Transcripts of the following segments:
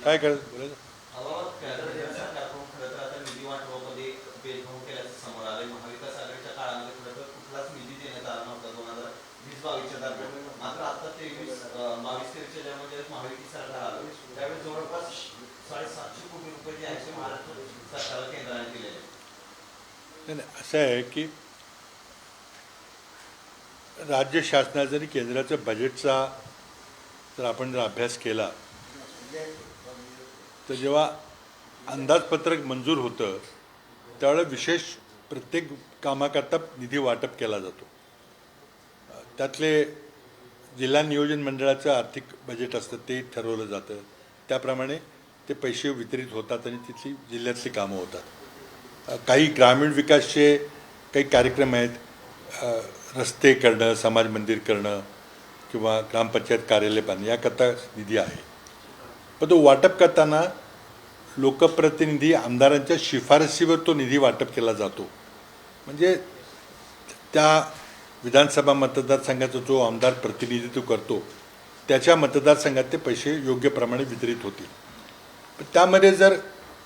काय करायचं बोलायचं. हवामान केंद्र सरकारकडून खरं तर आता निधी वाटपामध्ये भेदभाव केल्याचं समोर आलंय. महाविकास आघाडीच्या काळामध्ये खरं तर कुठलाच निधी देण्यात आला नव्हता 2020-22च्या दरम्यान. मात्र आता 22-23 ज्यामध्ये महायुती सरकार आलं त्यावेळी जवळपास 750 कोटी रुपये जे आहे ते महाराष्ट्र सरकारला केंद्राने दिलेले आहेत. नाही, असं आहे की राज्य शासनाचा आणि केंद्राच्या बजेटचा जर आपण जर अभ्यास केला तर जेव्हा अंदाजपत्रक मंजूर होतं त्यावेळेला विशेष प्रत्येक कामाकरता निधी वाटप केला जातो. त्यातले जिल्हा नियोजन मंडळाचं आर्थिक बजेट असतं ते ठरवलं जातं, त्याप्रमाणे ते पैसे वितरित होतात आणि तिथली जिल्ह्यातली कामं होतात. काही ग्रामीण विकासचे काही कार्यक्रम आहेत, रस्ते करणं, समाज मंदिर करणं किंवा ग्रामपंचायत कार्यालय बांधणं याकरता निधी आहे. पण तो वाटप करताना लोकप्रतिनिधी आमदारांच्या शिफारसीवर तो निधी वाटप केला जातो. म्हणजे त्या विधानसभा मतदारसंघाचा जो आमदार प्रतिनिधित्व करतो त्याच्या मतदारसंघात ते पैसे योग्य प्रमाणे वितरित होतील. पण त्यामध्ये जर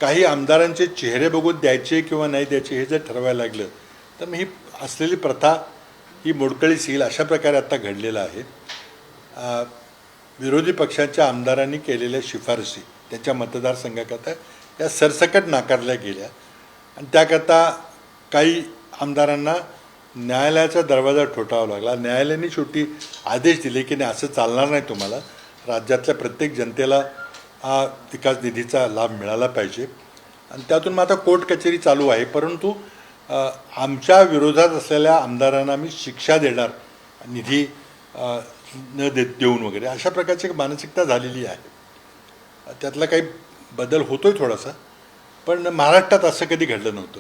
काही आमदारांचे चेहरे बघून द्यायचे किंवा नाही द्यायचे हे जर ठरवायला लागलं तर मग ही असलेली प्रथा ही मोडकळीस येईल अशा प्रकारे आता घडलेलं आहे. विरोधी पक्षांच्या आमदारांनी केलेल्या शिफारसी त्यांच्या मतदारसंघाकरता या सरसकट नाकारल्या गेल्या आणि त्याकरता काही आमदारांना न्यायालयाचा दरवाजा ठोठावा लागला. न्यायालयाने शेवटी आदेश दिले की नाही, असं चालणार नाही, तुम्हाला राज्यातल्या प्रत्येक जनतेला हा विकास निधीचा लाभ मिळाला पाहिजे. आणि त्यातून मग आता कोर्ट कचेरी चालू आहे. परंतु आमच्या विरोधात असलेल्या आमदारांना मी शिक्षा देणार, निधी न देऊन वगैरे अशा प्रकारची मानसिकता झालेली आहे. त्यातला काही बदल होतोय थोडासा, पण महाराष्ट्रात असं कधी घडलं नव्हतं.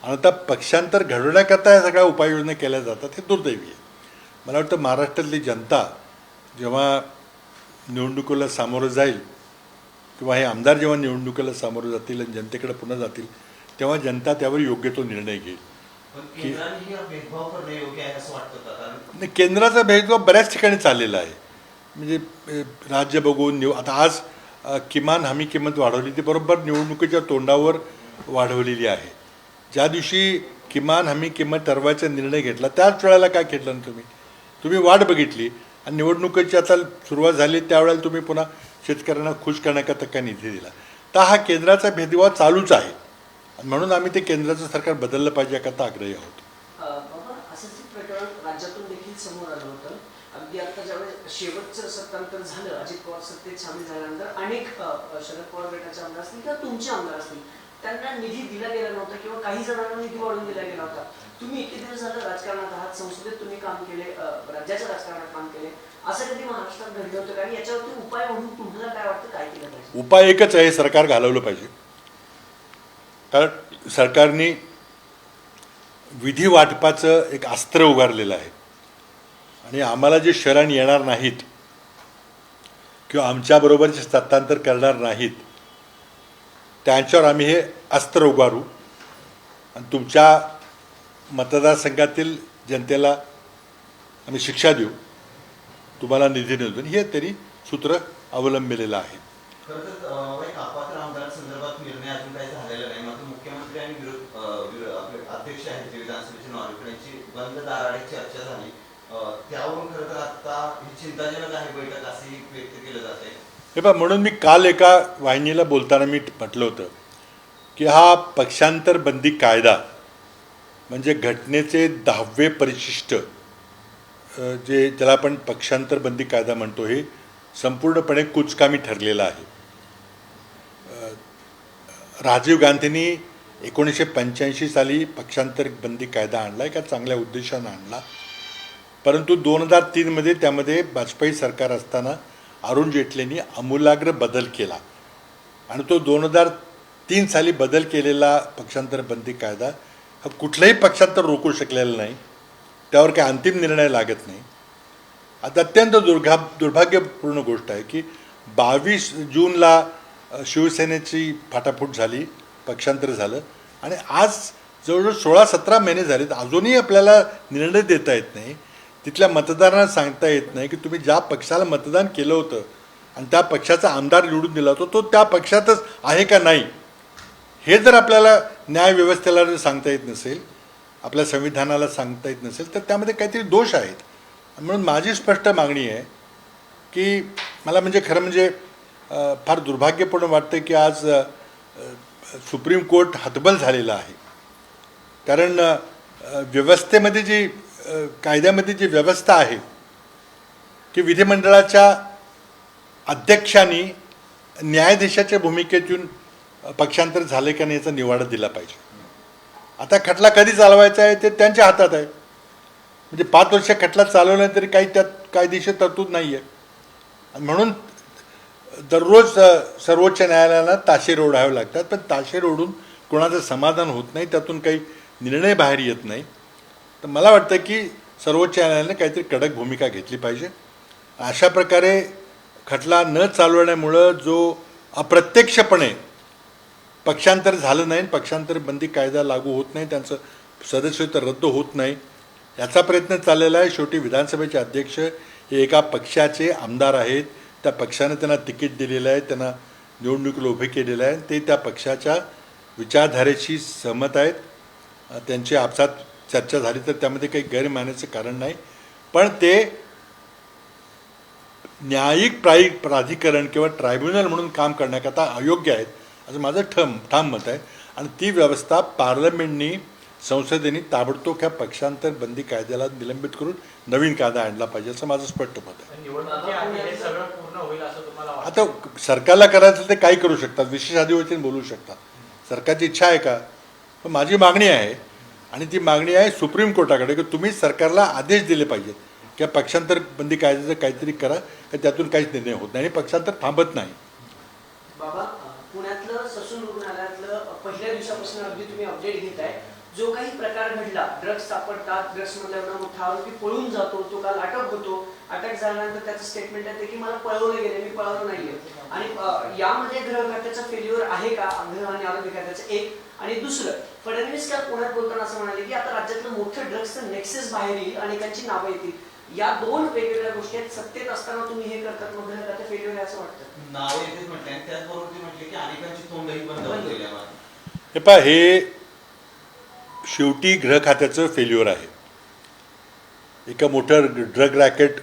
आणि आता पक्षांतर घडवण्याकरता या सगळ्या उपाययोजना केल्या जातात, हे दुर्दैवी आहे. मला वाटतं महाराष्ट्रातली जनता जेव्हा निवडणुकीला सामोरं जाईल किंवा हे आमदार जेव्हा निवडणुकीला सामोरं जातील आणि जनतेकडे पुन्हा जातील तेव्हा जनता त्यावर योग्य तो निर्णय घेईल. की केंद्राचा भेदभाव बऱ्याच ठिकाणी चाललेला आहे. म्हणजे राज्य बघून आता आज किमान हमी किंमत वाढवली ती बरोबर निवडणुकीच्या तोंडावर वाढवलेली आहे. ज्या दिवशी किमान हमी किंमत ठरवायचा निर्णय घेतला त्याच वेळेला काय केलं तुम्ही वाट बघितली आणि निवडणुकीची आता सुरुवात झाली त्यावेळेला तुम्ही पुन्हा शेतकऱ्यांना खुश करण्याकरता काय निधी दिला. तर हा केंद्राचा भेदभाव चालूच आहे. म्हणून आम्ही ते केंद्राचं सरकार बदललं पाहिजे याकरता आग्रही आहोत. असंच प्रकरण राज्यातून देखील समोर आलं होतं. अगदी आता ज्यावेळेस शेवटचं सत्तांतर झालं, अजित पवार सत्तेत सामील झाल्यानंतर अनेक शरद पवार गटाचे आमदार असतील किंवा तुमचे आमदार असतील त्यांना निधी दिला गेला नव्हता किंवा काही जणांना निधी वाढवून दिला गेला होता. तुम्ही इतके दिवस झालं राजकारणात आहात, संसदेत तुम्ही काम केले, राज्याच्या राजकारणात काम केले, असं कधी महाराष्ट्रात घडलं होतं का? याच्यावरती उपाय म्हणून तुम्हाला काय वाटतं, काय केलं पाहिजे? उपाय एकच आहे, सरकार घालवलं पाहिजे. कारण सरकारने विधी वाटपाचं एक अस्त्र उगारलेलं आहे आणि आम्हाला जे शरण येणार नाहीत किंवा आमच्याबरोबरचे सत्तांतर करणार नाहीत त्यांच्यावर आम्ही हे अस्त्र उगारू आणि तुमच्या मतदारसंघातील जनतेला आम्ही शिक्षा देऊ, तुम्हाला निधी न देऊन, हे तरी सूत्र अवलंबिलेलं आहे. निर्णय अजून काही झालेला नाही. मात्र मुख्यमंत्री आणि अध्यक्ष आहेत जे विधानसभेचे नागरिक यांची बंद दाराने चर्चा झाली. त्यावरून खरं तर आता ही चिंताजनक आहे बैठक असेही व्यक्त केलं जात आहे. हे पहा, म्हणून मी काल एका वाहिनीला बोलताना मी म्हटलं होतं की हा पक्षांतर बंदी कायदा म्हणजे घटनेचे 10वे परिशिष्ट जे ज्याला आपण पक्षांतर बंदी कायदा म्हणतो हे संपूर्णपणे कुचकामी ठरलेलं आहे. राजीव गांधींनी 1985 साली पक्षांतर बंदी कायदा आणला, एका चांगल्या उद्देशानं आणला. परंतु 2003 त्यामध्ये वाजपेयी सरकार असताना अरुण जेटलींनी आमूलाग्र बदल केला आणि तो 2003 साली बदल केलेला पक्षांतर बंदी कायदा हा कुठलंही पक्षांतर रोखू शकलेलं नाही, त्यावर काही अंतिम निर्णय लागत नाही. आता अत्यंत दुर्भाग्यपूर्ण गोष्ट आहे की 22 जूनला शिवसेनेची फाटाफूट झाली, पक्षांतर झालं आणि आज जवळजवळ 16-17 महिने झालेत, अजूनही आपल्याला निर्णय देता येत नाही. तिथल्या मतदारांना सांगता येत नाही की तुम्ही ज्या पक्षाला मतदान केलं होतं आणि त्या पक्षाचा आमदार निवडून दिला होता तो त्या पक्षातच आहे का नाही हे जर आपल्याला न्यायव्यवस्थेला जर सांगता येत नसेल, आपल्या संविधानाला सांगता येत नसेल, तर त्यामध्ये काहीतरी दोष आहेत. म्हणून माझी स्पष्ट मागणी आहे की मला म्हणजे खरं म्हणजे फार दुर्भाग्यपूर्ण वाटतं की आज सुप्रीम कोर्ट हतबल झालेलं आहे. कारण व्यवस्थेमध्ये जी कायद्यामध्ये जी व्यवस्था आहे की विधिमंडळाच्या अध्यक्षांनी न्यायाधीशाच्या भूमिकेतून पक्षांतर झाले का नाही याचा निवाडा दिला पाहिजे. आता खटला कधी चालवायचा आहे ते त्यांच्या हातात आहे. म्हणजे 5 वर्ष खटला चालवला तरी काही त्यात कायदेशीर तरतूद नाही आहे. म्हणून दररोज सर्वोच्च न्यायालयाला ताशेरे ओढावे लागतात, पण ताशेरे ओढून कोणाचं समाधान होत नाही, त्यातून काही निर्णय बाहेर येत नाही. तर मला वाटतं की सर्वोच्च न्यायालयाने काहीतरी कडक भूमिका घेतली पाहिजे. अशा प्रकारे खटला न चालवण्यामुळं जो अप्रत्यक्षपणे पक्षांतर झालं नाही, पक्षांतर बंदी कायदा लागू होत नाही, त्यांचं सदस्यत्व रद्द होत नाही, याचा प्रयत्न चाललेला आहे. शेवटी विधानसभेचे अध्यक्ष हे एका पक्षाचे आमदार आहेत. त्या पक्षाने त्यांना तिकीट दिलेलं आहे, त्यांना निवडणुकीला उभे केलेलं आहे. ते त्या पक्षाच्या विचारधारेशी सहमत आहेत. त्यांची आपसात चर्चा झाली तर त्यामध्ये काही गैर मानण्याचं कारण नाही. पण ते न्यायिक प्राधिकरण किंवा ट्रायब्युनल म्हणून काम करण्याकरता अयोग्य आहेत असं माझं ठाम मत आहे. आणि ती व्यवस्था पार्लमेंटनी संसदेने ताबडतोब ह्या पक्षांतर बंदी कायद्याला निलंबित करून नवीन कायदा आणला पाहिजे असं माझं स्पष्ट मत आहे. आता सरकारला करायचं ते काही करू शकतात, विशेष अधिवेशन बोलू शकतात. सरकारची इच्छा आहे का? पण माझी मागणी आहे आणि ती मागणी आहे सुप्रीम कोर्टाकडे की तुम्ही सरकारला आदेश दिले पाहिजेत की पक्षांतर बंदी कायद्याचं काहीतरी करा, की त्यातून काहीच निर्णय होत नाही आणि पक्षांतर थांबत नाही. बाबा, पुण्यातलं ससून रुग्णालयातलं पहिल्या दिवसापासून अगदी तुम्ही अपडेट घेताय. जो काही प्रकार घडला, ड्रग्ज सापडतात, ड्रग्जमधला एवढा मोठा आरोपी पळून जातो, तो काल अटक होतो. अटक झाल्यानंतर त्याचं स्टेटमेंट आहे की मला पळवले गेले, मी पळवलं नाहीये. आणि यामध्ये गृह खात्याचं फेल्युअर आहे का, गृह आणि आरोग्य खात्याचं? एक. आणि दुसरं, फडणवीस काल पुण्यात बोलताना असं म्हणाले की आता राज्यातलं मोठं ड्रग्जचं नेक्सस बाहेर येईल, अनेकांची नावं येतील. या दोन वेगवेगळ्या गोष्टी आहेत. सत्तेत असताना तुम्ही हे करतात, मग गृह खाते फेल्युअर आहे असं वाटतं? नाव येतेच म्हटलं आणि त्याचबरोबर ते म्हटले की अनेकांची तोंडही बंद होतील. हे पहा, हे शेवटी गृह खात्याचं फेल्युअर आहे. एका मोठं ड्रग रॅकेट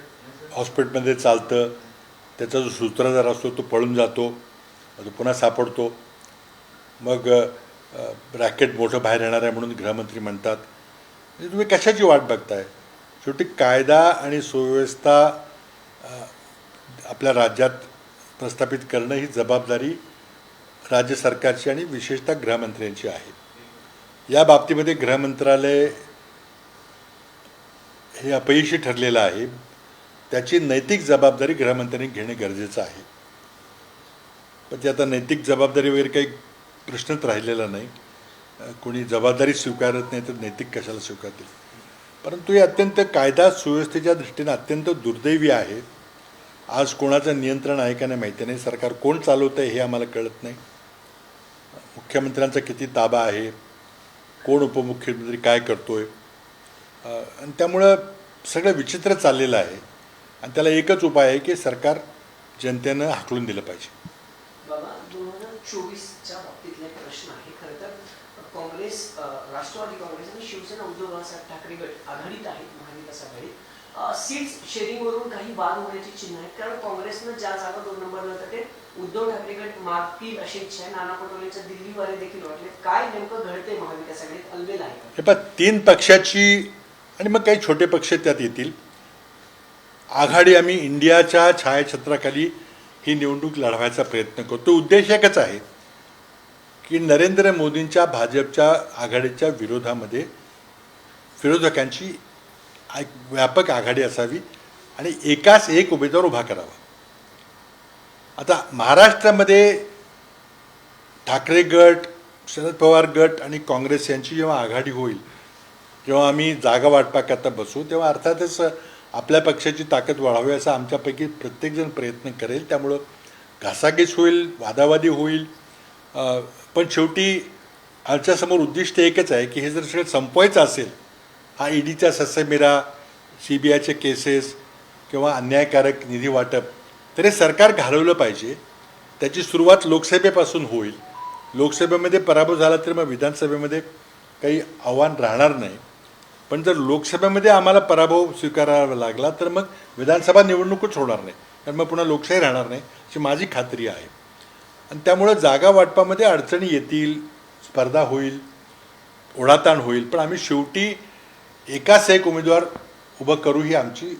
हॉस्पिटलमध्ये चालतं, त्याचा जो सूत्रधार असतो तो पळून जातो, तो पुन्हा सापडतो, मग रॅकेट मोठं बाहेर येणार आहे म्हणून गृहमंत्री म्हणतात. म्हणजे तुम्ही कशाची वाट बघताय? शेवटी कायदा आणि सुव्यवस्था आपल्या राज्यात प्रस्थापित करणं ही जबाबदारी राज्य सरकारची आणि विशेषतः गृहमंत्र्यांची आहे. या बाबतीमध्ये गृहमंत्रालय हे अपयशी ठरलेलं आहे. त्याची नैतिक जबाबदारी गृहमंत्र्यांनी घेणे गरजेचं आहे. पण ते आता नैतिक जबाबदारी वगैरे काही प्रश्नच राहिलेला नाही. कोणी जबाबदारी स्वीकारत नाही तर नैतिक कशाला स्वीकारतील? परंतु हे अत्यंत कायदा सुव्यवस्थेच्या दृष्टीने अत्यंत दुर्दैवी आहे. आज कोणाचं नियंत्रण आहे का नाही माहिती नाही. सरकार कोण चालवतं आहे हे आम्हाला कळत नाही. मुख्यमंत्र्यांचा किती ताबा आहे, कोण उपमुख्यमंत्री काय करतोय, आणि त्यामुळं सगळं विचित्र चाललेलं आहे. आणि त्याला एकच उपाय आहे की सरकार जनतेनं हाकलून दिलं पाहिजे. बाबा, 2024च्या बाबतीतला एक प्रश्न आहे. खरं तर काँग्रेस, राष्ट्रवादी काँग्रेस आणि शिवसेना उद्धव बाळासाहेब ठाकरे गट आघाडीत आहेत, महाविकास आघाडीत. सीट्स शेअरिंगवरून काही वाद होण्याची चिन्ह आहेत. कारण काँग्रेसनं ज्या जागा 2 नंबरला होत्या ते उद्धव ठाकरे गट मागतील अशी इच्छा आहे. नाना पटोलेंच्या दिल्लीवाले देखील वाटले. काय नेमकं घडते महाविकास आघाडीत? अलबेल आहे का? हे पहा, 3 पक्षाची आणि मग काही छोटे पक्ष त्यात येतील आघाडी, आम्ही इंडियाच्या छायाछत्राखाली ही निवडणूक लढवायचा प्रयत्न करतो. उद्देश एकच आहे की नरेंद्र मोदींच्या भाजपच्या आघाडीच्या विरोधामध्ये विरोधकांची एक व्यापक आघाडी असावी आणि एकाच एक उमेदवार उभा करावा. आता महाराष्ट्रामध्ये ठाकरे गट, शरद पवार गट आणि काँग्रेस यांची जेव्हा आघाडी होईल, जेव्हा आम्ही जागा वाटपाकरता बसू, तेव्हा अर्थातच आपल्या पक्षाची ताकद वाढावी असा आमच्यापैकी प्रत्येकजण प्रयत्न करेल. त्यामुळं घासाघीस होईल, वादावादी होईल. पण शेवटी आमच्यासमोर उद्दिष्ट एकच आहे की हे जर सगळं संपवायचं असेल, हा ईडीचा ससेमिरा, CBIचे केसेस किंवा अन्यायकारक निधी वाटप तर हे सरकार घालवलं पाहिजे. त्याची सुरुवात लोकसभेपासून होईल. लोकसभेमध्ये पराभव झाला तर मग विधानसभेमध्ये काही आव्हान राहणार नाही. पण जर लोकसभेमध्ये आम्हाला पराभव स्वीकारावा लागला तर मग विधानसभा निवडणूकच होणार नाही, कारण मग पुन्हा लोकशाही राहणार नाही अशी माझी खात्री आहे. आणि त्यामुळं जागा वाटपामध्ये अडचणी येतील, स्पर्धा होईल, ओढाताण होईल, पण आम्ही शेवटी एकाच एक उमेदवार उभं करू ही आमची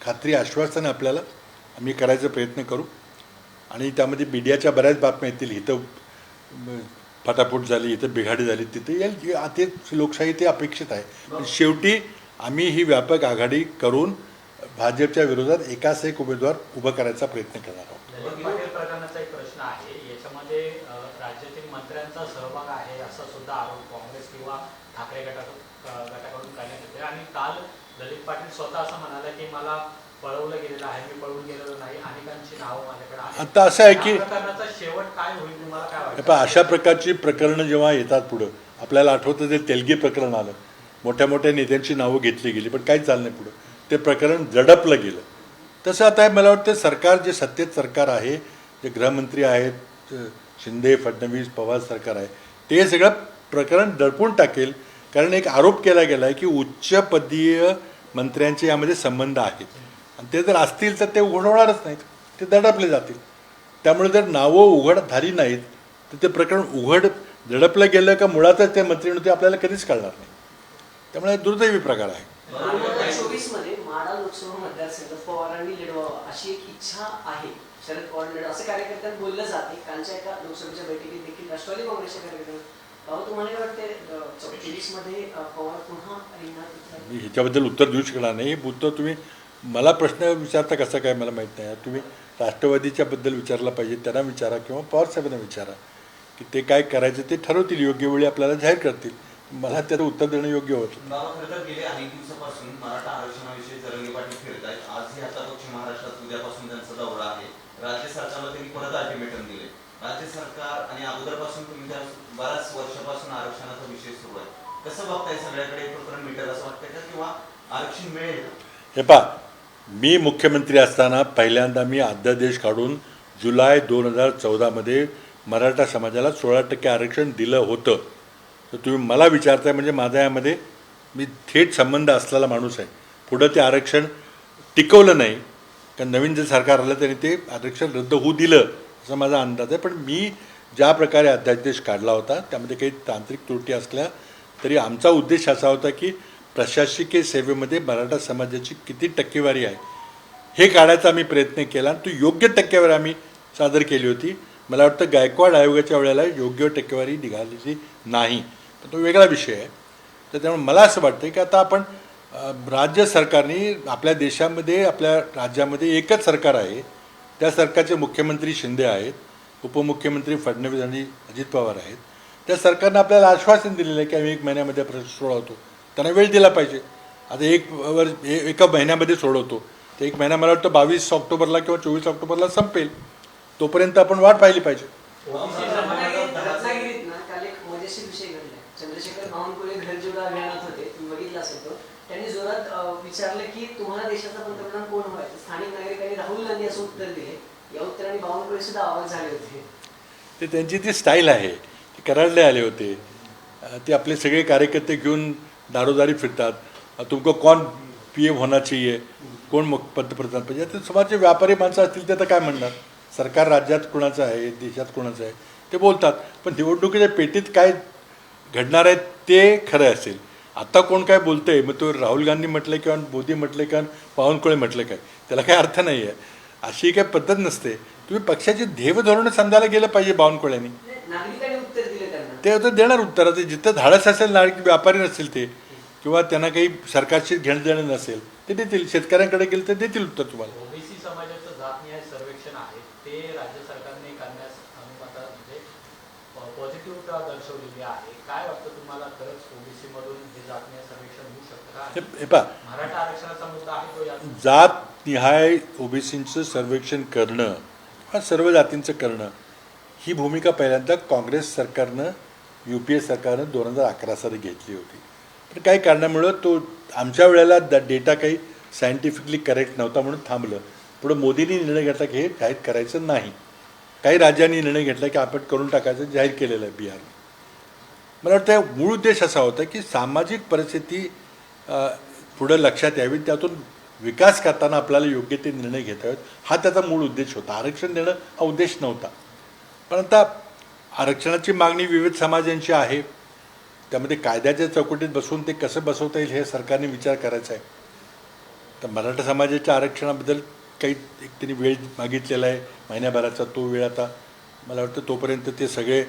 खात्री, आश्वासन आपल्याला. आम्ही करायचा प्रयत्न करू. आणि त्यामध्ये मीडियाच्या बऱ्याच बातम्या येतील, इथं फटाफूट झाली, इथं बिघाडी झाली, तिथे येईल. ते लोकशाही ते अपेक्षित आहे. पण शेवटी आम्ही ही व्यापक आघाडी करून भाजपच्या विरोधात एकाच एक उमेदवार उभं करायचा प्रयत्न करणार आहोत. ललित पाटील प्रकरणाचा एक प्रश्न आहे. याच्यामध्ये राज्यातील मंत्र्यांचा सहभाग आहे असा सुद्धा आरोप काँग्रेस किंवा ठाकरे गटाकडून करण्यात येते. आणि काल ललित पाटील स्वतः असं म्हणाले की मला पळवलं गेलेलं आहे, मी पळून गेलेलो नाही, अनेकांची नावं माझ्याकडे आहेत. आता असं आहे की प्रकरणाचा शेवट काय होईल तुम्हाला काय वाटतं? पण अशा प्रकारची प्रकरणं जेव्हा येतात पुढं, आपल्याला आठवतं ते तेलगी प्रकरण आलं, मोठ्या मोठ्या नेत्यांची नावं घेतली गेली, पण काहीच झालं नाही पुढं, ते प्रकरण झडपलं गेलं. तसं आता मला वाटतं सरकार जे सत्तेत सरकार आहे, जे गृहमंत्री आहेत शिंदे, फडणवीस, पवार सरकार आहे, ते सगळं प्रकरण दडपून टाकेल. कारण एक आरोप केला गेला आहे की उच्चपदीय मंत्र्यांचे यामध्ये संबंध आहेत, आणि ते जर असतील तर ते उघड होणारच नाहीत, ते दडपले जातील. त्यामुळे जर नावं उघड झाली नाहीत तर ते प्रकरण उघड दडपलं गेलं का मुळातच ते मंत्री होते आपल्याला कधीच कळणार नाही. त्यामुळे दुर्दैवी प्रकार आहे. 2024 मध्ये माढा लोकसभा मतदारसंघ पवारांनी लढवावा अशी एक इच्छा आहे. शरद पवार लढवा असं कार्यकर्त्यांना बोललं जाते. कालच्या एका लोकसभेच्या बैठकीत देखील राष्ट्रवादी काँग्रेसच्या कार्यकर्त्यांना तुम्हाला काय वाटते 24 मध्ये पवार पुन्हा रिंगणात? मी ह्याच्याबद्दल उत्तर देऊ शकणार नाही. उत्तर तुम्ही मला प्रश्न विचारता कसा काय मला माहीत नाही. तुम्ही राष्ट्रवादीच्याबद्दल विचारला पाहिजे, त्यांना विचारा किंवा पवारसाहेबांना विचारा की ते काय करायचं ते ठरवतील, योग्य वेळी आपल्याला जाहीर करतील. मला त्याचं उत्तर देणं योग्य होतं. बाबा, खरं तर गेले अनेक दिवसापासून मराठा आरक्षणाविषयी जरंगे पाटील फिरत आहेत. आजही आता पक्ष महाराष्ट्रात, उद्यापासून त्यांचा दौरा आहे. राज्य सरकारला त्यांनी परत अल्टिमेटम दिले. राज्य सरकार आणि अगोदरपासून तुम्ही बऱ्याच वर्षापासून आरक्षणाचा विषय सुरू आहे. कसं बघताय सगळ्याकडे प्रकरण मिळेल असं वाटतंय का, किंवा आरक्षण मिळेल? हे पहा, मी मुख्यमंत्री असताना पहिल्यांदा मी अध्यादेश काढून जुलै 2014 मराठा समाजाला 16% आरक्षण दिलं होतं. तर तुम्ही मला विचारताय म्हणजे माझा यामध्ये मी थेट संबंध असलेला माणूस आहे. पुढं ते आरक्षण टिकवलं नाही, कारण नवीन जे सरकार आलं त्यांनी ते आरक्षण रद्द होऊ दिलं असा माझा अंदाज आहे. पण मी ज्या प्रकारे अध्यादेश काढला होता त्यामध्ये काही तांत्रिक त्रुटी असल्या तरी आमचा उद्देश असा होता की प्रशासकीय सेवेमध्ये मराठा समाजाची किती टक्केवारी आहे हे काढायचा आम्ही प्रयत्न केला, आणि तो योग्य टक्केवारी आम्ही सादर केली होती. मला वाटतं गायकवाड आयोगाच्या वेळेला योग्य टक्केवारी निघालेली नाही, पण तो वेगळा विषय आहे. तर त्यामुळे मला असं वाटतं की आता आपण राज्य सरकारने आपल्या देशामध्ये, आपल्या राज्यामध्ये एकच सरकार आहे. त्या सरकारचे मुख्यमंत्री शिंदे आहेत, उपमुख्यमंत्री फडणवीस आणि अजित पवार आहेत. त्या सरकारनं आपल्याला आश्वासन दिलेलं आहे की आम्ही 1 महिन्यामध्ये प्रश्न सोडवतो. त्यांना वेळ दिला पाहिजे. आता एका महिन्यामध्ये सोडवतो, तर 1 महिना मला वाटतं 22 ऑक्टोबरला किंवा 24 ऑक्टोबरला संपेल. तोपर्यंत आपण वाट पाहिली पाहिजे. रत्नागिरीत ना काल एक मजेशीर विषय घडला. चंद्रशेखर बावनकुळे घर जोडा अभियानात होते, तुम्ही बघितलं असेल तो. त्यांनी जोरात विचारलं की तुम्हाला देशाचा पंतप्रधान कोण व्हायचं. स्थानिक नागरिकांनी राहुल गांधी असं उत्तर दिले. या उत्तराने बावनकुळे सुद्धा आवाज झाले होते. ते त्यांची ती स्टाईल आहे. ते कराडले आले होते, ते आपले सगळे कार्यकर्ते घेऊन दारोदारी फिरतात. तुमको कौन PM होना चाहिए, कोण पंतप्रधान पाहिजे. ते समाजचे व्यापारी माणसं असतील ते तर काय म्हणणार, सरकार राज्यात कोणाचं आहे, देशात कोणाचं आहे ते बोलतात. पण निवडणुकीच्या पेटीत काय घडणार आहे ते खरं असेल. आता कोण काय बोलतंय, मग तो राहुल गांधी म्हटलं किंवा मोदी म्हटले किंवा बावनकुळे म्हटलं काय, त्याला काय अर्थ नाही आहे. अशी काही पद्धत नसते. तुम्ही पक्षाची ध्येयधोरणं समजायला गेलं पाहिजे. बावनकुळ्यांनी नागरिकांनी उत्तर दिले त्यांना, ते आता देणार उत्तर. ते जिथं धाडस असेल, नागरिक व्यापारी नसेल ते, किंवा त्यांना काही सरकारशी घेणं देणं नसेल ते देतील. शेतकऱ्यांकडे गेलं तर देतील उत्तर तुम्हाला. ओबीसी समाजाचं जातनिहाय सर्वेक्षण आहे ते राज्य सरकारने करण्यास अनुमती म्हणजे पॉझिटिव्ह दर्शवलेली आहे. काय वाटतं तुम्हाला, खरंच ओबीसी मधून हे जातनिहाय सर्वेक्षण होऊ शकतं का? मराठा आरक्षणाचा मुद्दा आहे तो. या जातनिहाय ओबीसींचं सर्वेक्षण करणं किंवा सर्व जातींचं करणं ही भूमिका पहिल्यांदा काँग्रेस सरकारनं, UPA सरकारनं 2011 साली घेतली होती. पण काही कारणामुळं तो आमच्या वेळेला डेटा काही सायंटिफिकली करेक्ट नव्हता म्हणून थांबलं. पुढे मोदींनी निर्णय घेतला की हे जाहीर करायचं नाही. काही राज्यांनी निर्णय घेतला की आपण करून टाकायचं, जाहीर केलेलं आहे बिहारने. मला वाटतं मूळ उद्देश असा होता की सामाजिक परिस्थिती पुढं लक्षात यावी, त्यातून विकास करताना आपल्याला योग्य ते निर्णय घेता यावेत, हा त्याचा मूळ उद्देश होता. आरक्षण देणं हा उद्देश नव्हता. पण आता आरक्षणाची मागणी विविध समाजांची आहे, त्यामध्ये कायद्याच्या चौकटीत बसून ते कसं बसवता येईल हे सरकारने विचार करायचा आहे. तर मराठा समाजाच्या आरक्षणाबद्दल काही एक त्यांनी वेळ मागितलेला आहे महिन्याभराचा, तो वेळ आता मला वाटतं तोपर्यंत ते सगळे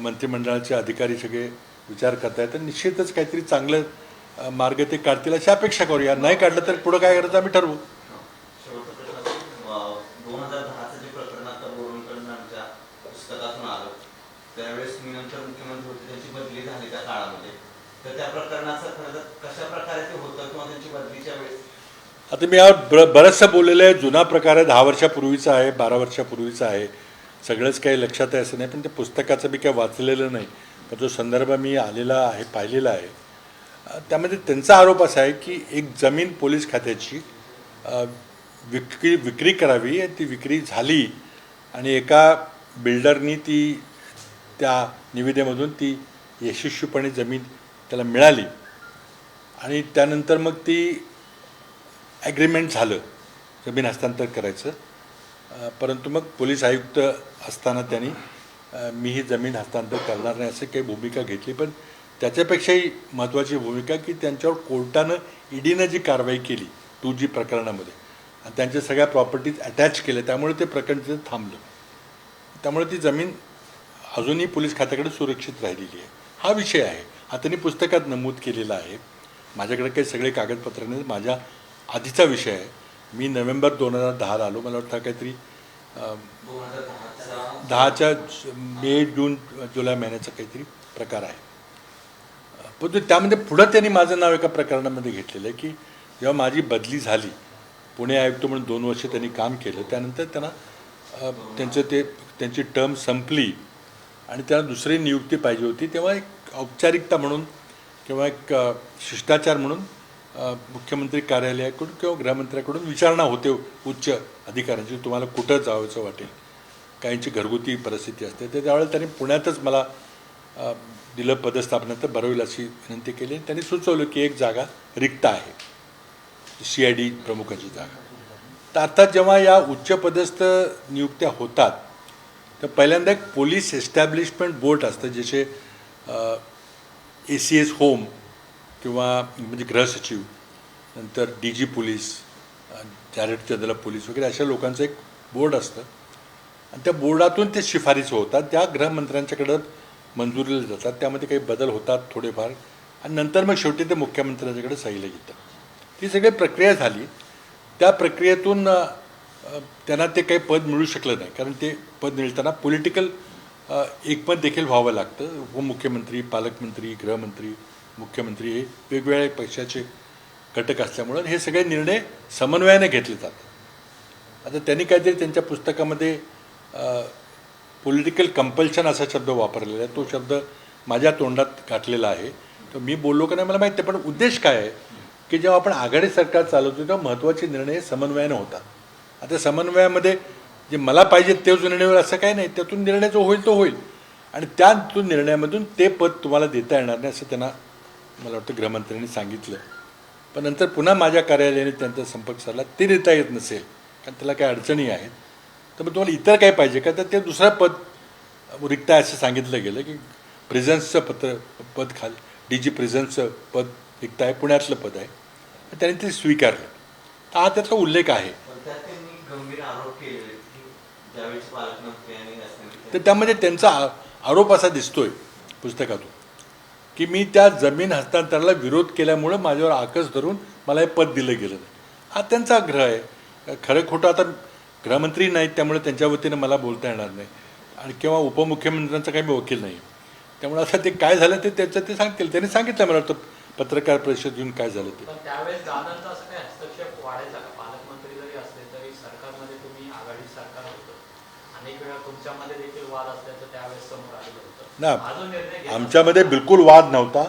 मंत्रिमंडळाचे अधिकारी सगळे विचार करत आहेत. तर निश्चितच काहीतरी चांगलं मार्ग ते काढतील अशी अपेक्षा करूया. नाही काढलं तर पुढं काय करायचं आम्ही ठरवू. शेवटचा प्रश्न असेल, 2010चं जे प्रकरण आता बोरवणकरांना आमच्या पुस्तकातून आलं, त्यावेळेस मी नंतर मुख्यमंत्री होते, त्यांची बदली झाली त्या काळामध्ये, तर त्या प्रकरणाचं खरं तर कशा प्रकारे ते होतं किंवा त्यांची बदलीच्या वेळेस? आता मी यावर बरंचसं बोललेलं आहे. जुना प्रकार आहे, 10 वर्षापूर्वीचा आहे, 12 वर्षापूर्वीचा आहे. सगळंच काही लक्षात आहे असं नाही, पण ते पुस्तकाचं मी काही वाचलेलं नाही, पण जो संदर्भ मी आलेला आहे, पाहिलेला आहे, त्यामध्ये त्यांचा आरोप असा आहे की एक जमीन पोलीस खात्याची विक्री करावी, ती विक्री झाली आणि एका बिल्डरनी ती त्या निविदेमधून ती यशस्वीपणे जमीन त्याला मिळाली आणि त्यानंतर मग ती ॲग्रीमेंट झालं जमीन हस्तांतर करायचं. परंतु मग पोलीस आयुक्त असताना त्यांनी मी ही जमीन हस्तांतर करणार नाही अशी काही भूमिका घेतली. पण त्याच्यापेक्षाही महत्त्वाची भूमिका की त्यांच्यावर कोर्टानं ईडीनं जी कारवाई केली 2G प्रकरणामध्ये आणि त्यांच्या सगळ्या प्रॉपर्टीज अटॅच केल्या, त्यामुळे ते प्रकरण तिथं थांबलं. त्यामुळे ती जमीन अजूनही पोलीस खात्याकडे सुरक्षित राहिलेली आहे. हा विषय आहे, हा त्यांनी पुस्तकात नमूद केलेला आहे. माझ्याकडे काही सगळे कागदपत्र नाही, माझ्या आधीचा विषय आहे. मी नोव्हेंबर 2010 आलो, मला वाटतं काहीतरी 10च्या मे जून जुलै महिन्याचा काहीतरी प्रकार आहे. पण त्यामध्ये पुढं त्यांनी माझं नाव एका प्रकरणामध्ये घेतलेलं आहे की जेव्हा माझी बदली झाली, पुणे आयुक्त म्हणून 2 वर्ष त्यांनी काम केलं, त्यानंतर त्यांना त्यांची टर्म संपली आणि त्यांना दुसरी नियुक्ती पाहिजे होती, तेव्हा एक औपचारिकता म्हणून किंवा एक शिष्टाचार म्हणून मुख्यमंत्री कार्यालयाकडून किंवा गृहमंत्र्याकडून विचारणा होते उच्च अधिकाऱ्यांची, तुम्हाला कुठं जावंसं वाटेल. काहींची घरगुती परिस्थिती असते, तर त्यावेळेला त्यांनी पुण्यातच मला दिलं पदस्थापना, तर बरं होईल अशी विनंती केली. त्यांनी सुचवलं की एक जागा रिक्त आहे, CID प्रमुखाची जागा. तर अर्थात जेव्हा या उच्चपदस्थ नियुक्त्या होतात तर पहिल्यांदा एक पोलीस एस्टॅब्लिशमेंट बोर्ड असतं, जसे ACS होम किंवा म्हणजे गृहसचिव, नंतर DG police, director general police वगैरे अशा लोकांचं एक बोर्ड असतं आणि त्या बोर्डातून ते शिफारसी होतात, त्या गृहमंत्र्यांच्याकडं मंजुरीला जातात. त्यामध्ये काही बदल होतात थोडेफार आणि नंतर मग शेवटी ते मुख्यमंत्र्यांच्याकडे सहीला घेतात. ती सगळी प्रक्रिया झाली. त्या प्रक्रियेतून त्यांना ते काही पद मिळू शकलं नाही, कारण ते पद मिळताना पॉलिटिकल एकमत देखील व्हावं लागतं. उपमुख्यमंत्री, पालकमंत्री, गृहमंत्री, मुख्यमंत्री हे वेगवेगळ्या पक्षाचे घटक असल्यामुळं हे सगळे निर्णय समन्वयाने घेतले जातात. आता त्यांनी काहीतरी त्यांच्या पुस्तकामध्ये पॉलिटिकल कंपल्शन असा शब्द वापरलेला आहे, तो शब्द माझ्या तोंडात घातलेला आहे. तर मी बोललो का नाही मला माहिती आहे, पण उद्देश काय आहे की जेव्हा आपण आघाडी सरकार चालवतो तेव्हा महत्त्वाचे निर्णय समन्वयाने होतात. आता समन्वयामध्ये जे मला पाहिजे तेच निर्णय असं काही नाही, त्यातून निर्णय जो होईल तो होईल आणि त्यातून निर्णयामधून ते पद तुम्हाला देता येणार नाही असं त्यांना मला वाटतं गृहमंत्र्यांनी सांगितलं. पण नंतर पुन्हा माझ्या कार्यालयाने त्यांचा संपर्क साधला, ते देता येत नसेल कारण त्याला काही अडचणी आहेत, तर मग तुम्हाला इतर काय पाहिजे का, तर ते दुसरं पद रिक्त आहे असं सांगितलं गेलं की प्रिझन्सचं पद खाली DG प्रिझन्सचं पद रिक्त आहे, पुण्यातलं पद आहे. त्याने ते स्वीकारलं. तर हा त्याचा उल्लेख आहे. गंभीर आरोप केलेले की ज्यावेळेस पालकमंत्री आणि तर त्यामध्ये त्यांचा आरोप असा दिसतोय पुस्तकातून की मी त्या जमीन हस्तांतराला विरोध केल्यामुळं माझ्यावर आकस धरून मला हे पद दिलं गेलं नाही. हा त्यांचा आग्रह आहे. खरं खोटं आता गृहमंत्री नाहीत, त्यामुळे त्यांच्या वतीनं मला बोलता येणार नाही आणि किंवा उपमुख्यमंत्र्यांचा काही मी वकील नाही. त्यामुळे असं ते काय झालं ते त्याचं ते सांगतील. त्यांनी सांगितलं मला वाटतं पत्रकार परिषद घेऊन काय झालं ते. पण त्यावेळेस दादांचा असं काही हस्तक्षेप वाढायचा का? पालकमंत्री जरी असले तरी सरकारमध्ये तुम्ही आघाडी सरकार होतं, अनेक वेळा तुमच्यामध्ये देखील वाद असल्याचं त्यावेळेस समोर आलेलं होतं ना. आमच्यामध्ये बिलकुल वाद नव्हता,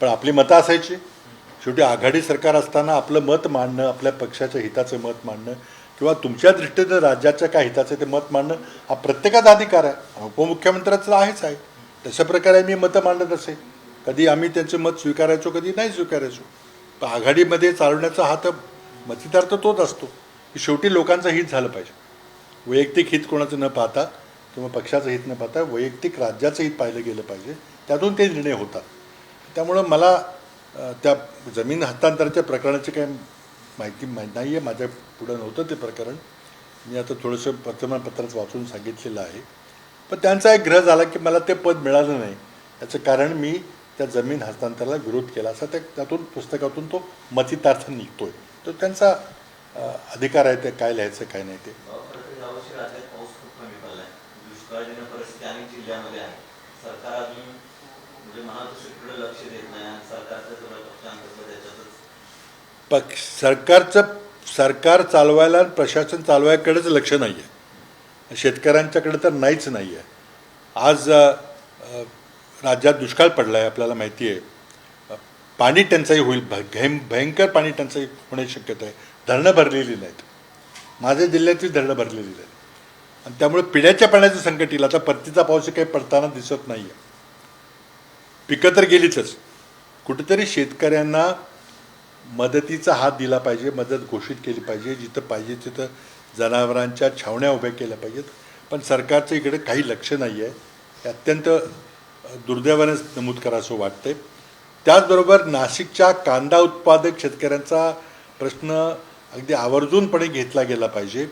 पण आपली मतं असायची. शेवटी आघाडी सरकार असताना आपलं मत मांडणं, आपल्या पक्षाच्या हिताचं मत मांडणं किंवा तुमच्या दृष्टीनं राज्याच्या काय हिताचं ते मत मांडणं हा प्रत्येकाचा अधिकार आहे. उपमुख्यमंत्र्याचं आहेच आहे. तशा प्रकारे मी मतं मांडत असे. कधी आम्ही त्यांचं मत स्वीकारायचो, कधी नाही स्वीकारायचो. पण आघाडीमध्ये चालवण्याचा हा तर मतदार तर तोच असतो की शेवटी लोकांचं हित झालं पाहिजे. वैयक्तिक हित कोणाचं न पाहता किंवा पक्षाचं हित न पाहता वैयक्तिक राज्याचं हित पाहिलं गेलं पाहिजे. त्यातून ते निर्णय होतात. त्यामुळं मला त्या जमीन हस्तांतराच्या प्रकरणाची काही माहिती नाही आहे. माझ्या पुढं नव्हतं ते प्रकरण. मी आता थोडंसं वर्तमानपत्रात वाचून सांगितलेलं आहे. पण त्यांचा एक ग्रह झाला की मला ते पद मिळालं नाही. याचं कारण मी त्या जमीन हस्तांतराला विरोध केला असा त्यातून पुस्तकातून तो मतितार्थ निघतोय. तो त्यांचा अधिकार आहे ते काय लिहायचं काय नाही ते. यावर्षी राज्यात पाऊस खूप कमी पडलाय. दुष्काळजन्य परिस्थिती अनेक जिल्ह्यामध्ये आहे. सरकार अजून म्हणजे म्हणाल तसं तिकडे लक्ष देत नाही आणि सरकारचं सगळं पक्षांतर्गत त्याच्यातच सरकार चालवायला प्रशासन चालवायकडेच लक्ष नाही आहे. शेतकऱ्यांच्याकडे तर नाहीच नाही आहे. आज राज्यात दुष्काळ पडला आहे आपल्याला माहिती आहे. पाणी टंचाई होईल, भयंकर पाणी टंचाई होण्याची शक्यता आहे. धरणं भरलेली नाहीत. माझ्या जिल्ह्यातली धरणं भरलेली नाहीत आणि त्यामुळे पिण्याच्या पाण्याचं संकट येईल. आता परतीचा पाऊस काही पडताना दिसत नाही आहे. पिकं तर गेलीच. कुठेतरी शेतकऱ्यांना मदतीचा हात दिला पाहिजे, मदत घोषित केली पाहिजे. जिथं पाहिजे तिथं जनावरांच्या छावण्या उभ्या केल्या पाहिजेत. पण सरकारचं इकडे काही लक्ष नाही आहे. हे अत्यंत दुर्दैवानेच नमूद करावंसं वाटतंय. त्याचबरोबर नाशिकच्या कांदा उत्पादक शेतकऱ्यांचा प्रश्न अगदी आवर्जूनपणे घेतला गेला पाहिजे.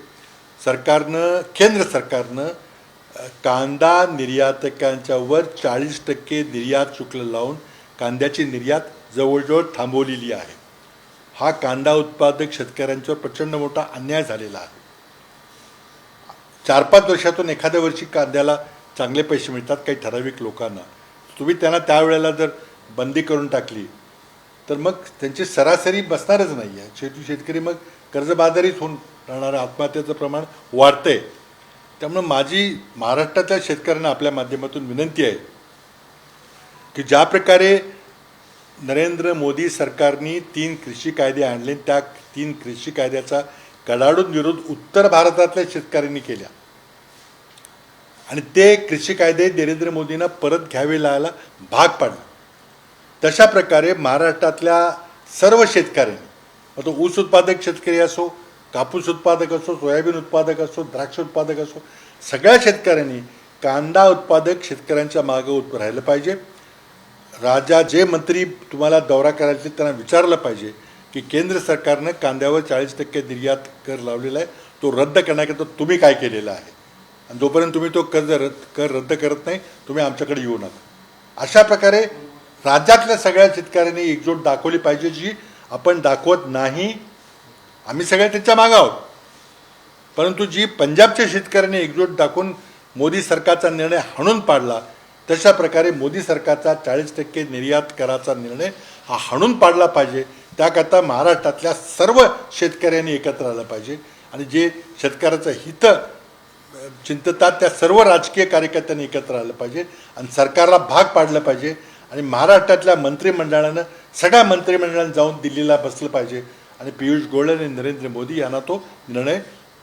केंद्र सरकारनं कांदा निर्यातकांच्यावर 40% निर्यात शुल्क लावून कांद्याची निर्यात जवळजवळ थांबवलेली आहे. हा कांदा उत्पादक शेतकऱ्यांच्यावर प्रचंड मोठा अन्याय झालेला आहे. 4-5 वर्षातून एखाद्या वर्षी कांद्याला चांगले पैसे मिळतात काही ठराविक लोकांना. तुम्ही त्यांना त्यावेळेला जर बंदी करून टाकली तर मग त्यांची सरासरी बसणारच नाही आहे. शेतकरी मग कर्जबाजारीच होऊन राहणारं आत्महत्येचं प्रमाण वाढतंय. त्यामुळं माझी महाराष्ट्रातल्या शेतकऱ्यांना आपल्या माध्यमातून विनंती आहे की ज्या प्रकारे नरेंद्र मोदी सरकारने 3 कृषी कायदे आणले, त्या 3 कृषी कायद्याचा कडाडून विरोध उत्तर भारतातल्या शेतकऱ्यांनी केला आणि ते कृषी कायदे नरेंद्र मोदींना परत घ्यावे लागायला भाग पाडले. तशा प्रकारे महाराष्ट्रातल्या सर्व शेतकऱ्यांनी, मग तो ऊस उत्पादक शेतकरी असो, कापूस उत्पादक असो, सोयाबीन उत्पादक असो, द्राक्ष उत्पादक असो, सगळ्या शेतकऱ्यांनी कांदा उत्पादक शेतकऱ्यांच्या मागं राहिलं पाहिजे. जे मंत्री तुम्हाला दौरा करायचे त्यांना विचारलं पाहिजे की केंद्र सरकारनं कांद्यावर 40% निर्यात कर लावलेला आहे, तो रद्द करण्याकरता तुम्ही काय केलेलं आहे आणि जोपर्यंत तुम्ही तो कर रद्द करत नाही तुम्ही आमच्याकडे येऊ नका. अशा प्रकारे राज्यातल्या सगळ्या शेतकऱ्यांनी एकजूट दाखवली पाहिजे, जी आपण दाखवत नाही. आम्ही सगळे त्याच्या मागं आहोत, परंतु जी पंजाबच्या शेतकऱ्यांनी एकजूट दाखवून मोदी सरकारचा निर्णय हाणून पाडला, तशा प्रकारे मोदी सरकारचा 40% निर्यात कराचा निर्णय हा हाणून पाडला पाहिजे. त्याकरता महाराष्ट्रातल्या सर्व शेतकऱ्यांनी एकत्र आलं पाहिजे आणि जे शेतकऱ्याचं हित चिंततात त्या सर्व राजकीय कार्यकर्त्यांनी एकत्र आलं पाहिजे आणि सरकारला भाग पाडलं पाहिजे. आणि महाराष्ट्रातल्या मंत्रिमंडळानं सगळ्या मंत्रिमंडळानं जाऊन दिल्लीला बसलं पाहिजे आणि पियुष गोयल आणि नरेंद्र मोदी यांना तो निर्णय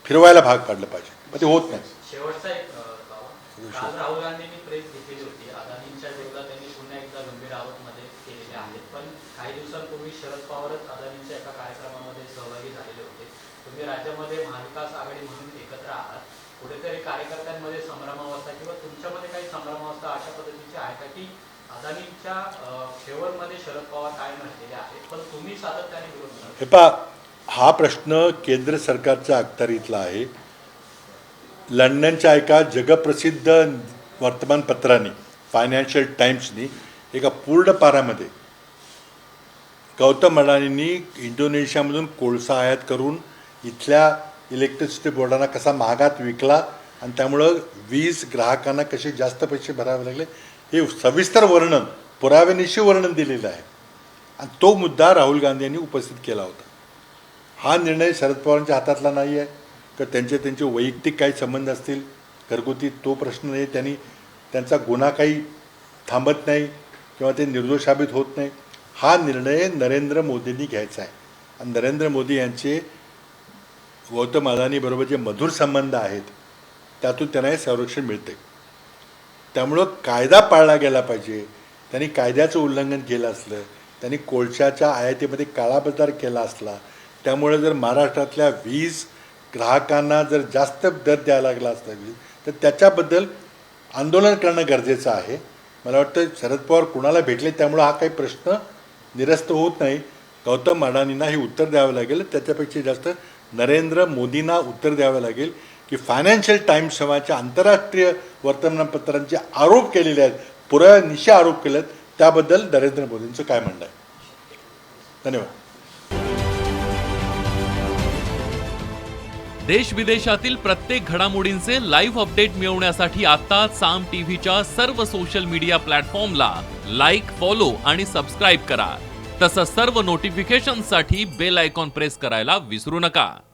फिरवायला भाग पाडलं पाहिजे. पण ते होत नाही. शेवटचा एक काल राहुल गांधींनी प्रेस घेतलेली होती. अदानींच्या विरोधात त्यांनी पुन्हा एकदा गंभीर आरोपमध्ये केलेले आहेत. पण काही दिवसांपूर्वी शरद पवारच अदानींच्या एका कार्यक्रमामध्ये सहभागी झालेले होते. तुम्ही राज्यामध्ये महाविकास आघाडी म्हणून एकत्र आहात. कुठेतरी कार्यकर्त्यांमध्ये संभ्रमावस्था किंवा तुमच्यामध्ये काही संभ्रमावस्था अशा पद्धतीची आहे का की अदानींच्या फेवरमध्ये शरद पवार कायम राहिलेले आहेत पण तुम्ही सातत्याने विरोध करता? हे पहा, हा प्रश्न केंद्र सरकारच्या अखत्यारीतला आहे. लंडनच्या एका जगप्रसिद्ध वर्तमानपत्राने फायनान्शियल टाइम्सनी एका पूर्ण पारामध्ये गौतम अडाणींनी इंडोनेशियामधून कोळसा आयात करून इथल्या इलेक्ट्रिसिटी बोर्डांना कसा महागात विकला आणि त्यामुळं वीज ग्राहकांना कसे जास्त पैसे भरावे लागले हे सविस्तर वर्णन, पुराव्यानिशी वर्णन दिलेलं आहे. आणि तो मुद्दा राहुल गांधी यांनी उपस्थित केला होता. हा निर्णय शरद पवारांच्या हातातला नाही आहे तर त्यांचे वैयक्तिक काही संबंध असतील घरगुती, तो प्रश्न नाही. त्यांचा गुन्हा काही थांबत नाही किंवा ते निर्दोष साबित होत नाही. हा निर्णय नरेंद्र मोदींनी घ्यायचा आहे आणि नरेंद्र मोदी यांचे गौतम अदानीबरोबर जे मधुर संबंध आहेत त्यातून त्यांना हे संरक्षण मिळते. त्यामुळं कायदा पाळला गेला पाहिजे. त्यांनी कायद्याचं उल्लंघन केलं असलं, त्यांनी कोळशाच्या आयातीमध्ये काळाबाजार केला असला, त्यामुळे जर महाराष्ट्रातल्या वीज ग्राहकांना जर जास्त दर द्यायला लागला असता वीज, तर त्याच्याबद्दल आंदोलन करणं गरजेचं आहे. मला वाटतं शरद पवार कुणाला भेटले त्यामुळं हा काही प्रश्न निरस्त होत नाही. गौतम अडाणींना हे उत्तर द्यावं लागेल. त्याच्यापेक्षा जास्त नरेंद्र मोदींना उत्तर द्यावं लागेल की फायनान्शियल टाइम्स नावाच्या आंतरराष्ट्रीय वर्तमानपत्रांचे आरोप केलेले आहेत, पुराव्यानिशी आरोप केले आहेत, त्याबद्दल नरेंद्र मोदींचं काय म्हणणं आहे. धन्यवाद. देश विदेशातील प्रत्येक घडामोडींचे लाईव्ह अपडेट मिळवण्यासाठी आता साम टीव्हीच्या सर्व सोशल मीडिया प्लॅटफॉर्मला लाईक, फॉलो आणि सबस्क्राईब करा. तसंच सर्व नोटिफिकेशनसाठी बेल आयकॉन प्रेस करायला विसरू नका.